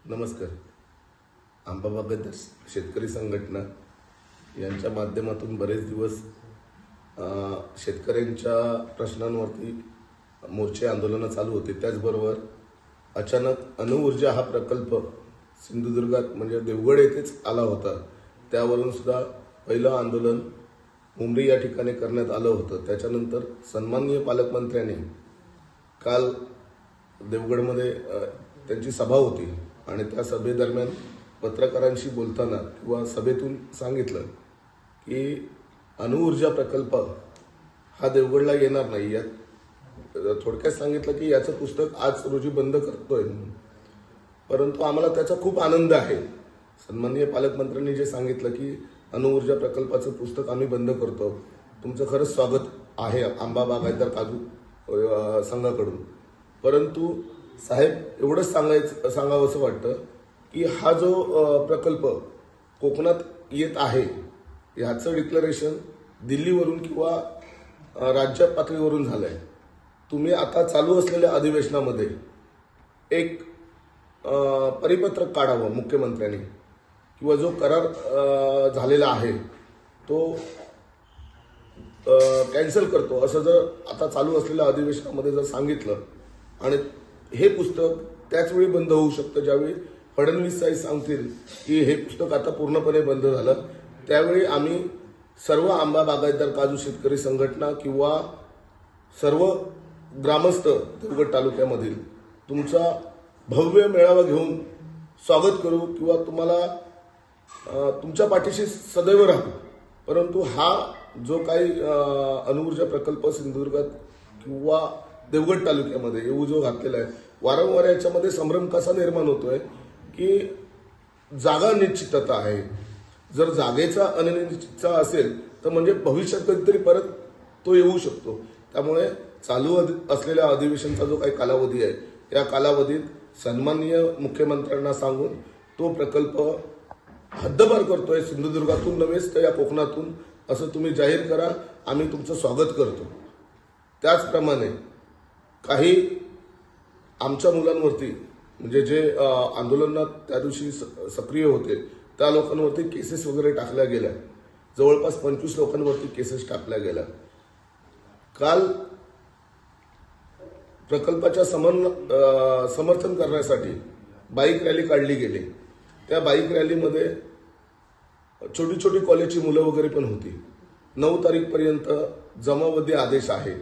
नमस्कार. आंबाबागायत शेतकरी संघटना यांच्या माध्यमातून बरेच दिवस शेतकऱ्यांच्या प्रश्नांवरती मोर्चे आंदोलनं चालू होते. त्याचबरोबर अचानक अणुऊर्जा हा प्रकल्प सिंधुदुर्गात म्हणजे देवगड येथेच आला होता. त्यावरून सुद्धा पहिलं आंदोलन मुंबई या ठिकाणी करण्यात आलं होतं. त्याच्यानंतर सन्माननीय पालकमंत्र्यांनी काल देवगडमध्ये त्यांची सभा होती आणि त्या सभेदरम्यान पत्रकारांशी बोलताना किंवा सभेतून सांगितलं की अणुऊर्जा प्रकल्प हा देवगडला येणार नाही. यात थोडक्यात सांगितलं की याचं पुस्तक आज रोजी बंद करतोय, परंतु आम्हाला त्याचा खूप आनंद आहे. सन्माननीय पालकमंत्र्यांनी जे सांगितलं की अणुऊर्जा प्रकल्पाचं पुस्तक आम्ही बंद करतो, तुमचं खरंच स्वागत आहे आंबा बागायतदार काजू संघाकडून. परंतु साहेब, एवढंच सांगावं असं वाटतं की हा जो प्रकल्प कोकणात येत आहे ह्याचं डिक्लरेशन दिल्लीवरून किंवा राज्य पातळीवरून झालंय. तुम्ही आता चालू असलेल्या अधिवेशनामध्ये एक परिपत्रक काढावं मुख्यमंत्र्यांनी, किंवा जो करार झालेला आहे तो कॅन्सल करतो असं जर आता चालू असलेल्या अधिवेशनामध्ये जर सांगितलं, आणि हे पुस्तक त्याच वेळी बंद होऊ शकतं ज्यावेळी फडणवीस साहेब सांगतील की हे पुस्तक आता पूर्णपणे बंद झालं. त्यावेळी आम्ही सर्व आंबा बागायतदार काजू शेतकरी संघटना किंवा सर्व ग्रामस्थ देवगड तालुक्यामधील तुमचा भव्य मेळावा घेऊन स्वागत करू किंवा तुम्हाला तुमच्या पाठीशी सदैव राहू. परंतु हा जो काही अणुऊर्जा प्रकल्प सिंधुदुर्गात किंवा देवगड तालुक्यामध्ये येऊ जो घातलेला आहे, वारंवार याच्यामध्ये संभ्रम कसा निर्माण होतोय की जागा निश्चितता आहे. जर जागेचा अनिश्चितता असेल तर म्हणजे भविष्यात कधीतरी परत तो येऊ शकतो. त्यामुळे चालू असलेल्या अधिवेशनाचा जो काही कालावधी आहे या कालावधीत सन्माननीय मुख्यमंत्र्यांना सांगून तो प्रकल्प हद्दपार करतोय, सिंधुदुर्गातून नव्हेच तर या कोकणातून, असं तुम्ही जाहीर करा. आम्ही तुमचं स्वागत करतो. त्याचप्रमाणे काही आमच्या मुलांवरती म्हणजे जे आंदोलनात त्या दिवशी सक्रिय होते त्या लोकांवरती केसेस वगैरे टाकल्या गेल्या. जवळपास 25 लोकांवरती केसेस टाकल्या गेल्या. काल प्रकल्पाच्या समर्थन करण्यासाठी बाईक रॅली काढली गेली. त्या बाईक रॅलीमध्ये छोटी छोटी कॉलेजची मुलं वगैरे पण होती. 9 तारीखपर्यंत जमावबंदी आदेश आहे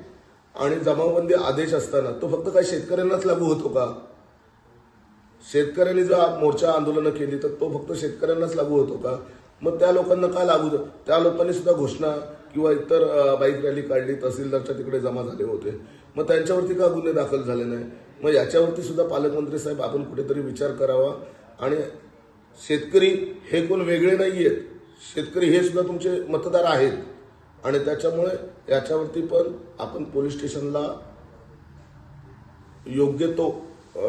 आणि जमावबंदी आदेश असताना तो फक्त काही शेतकऱ्यांनाच लागू होतो का? शेतकऱ्यांनी जर मोर्चा आंदोलनं केली तर तो फक्त शेतकऱ्यांनाच लागू होतो का? मग त्या लोकांना का लागू? त्या लोकांनी सुद्धा घोषणा किंवा इतर बाईक रॅली काढली, तहसीलदारच्या तिकडे जमा झाले होते, मग त्यांच्यावरती का गुन्हे दाखल झाले नाही? मग याच्यावरती सुद्धा पालकमंत्री साहेब आपण कुठेतरी विचार करावा. आणि शेतकरी हे कोण वेगळे नाहीयेत, शेतकरी हे सुद्धा तुमचे मतदार आहेत आणि त्याच्यामुळे याच्यावरती पण आपण पोलीस स्टेशनला योग्य तो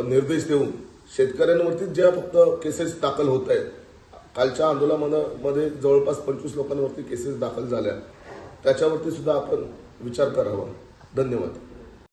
निर्देश देऊन शेतकऱ्यांवरती ज्या फक्त केसेस दाखल होत आहेत, कालच्या आंदोलनामध्ये जवळपास 25 लोकांवरती केसेस दाखल झाल्या, त्याच्यावरती सुद्धा आपण विचार करावा. धन्यवाद.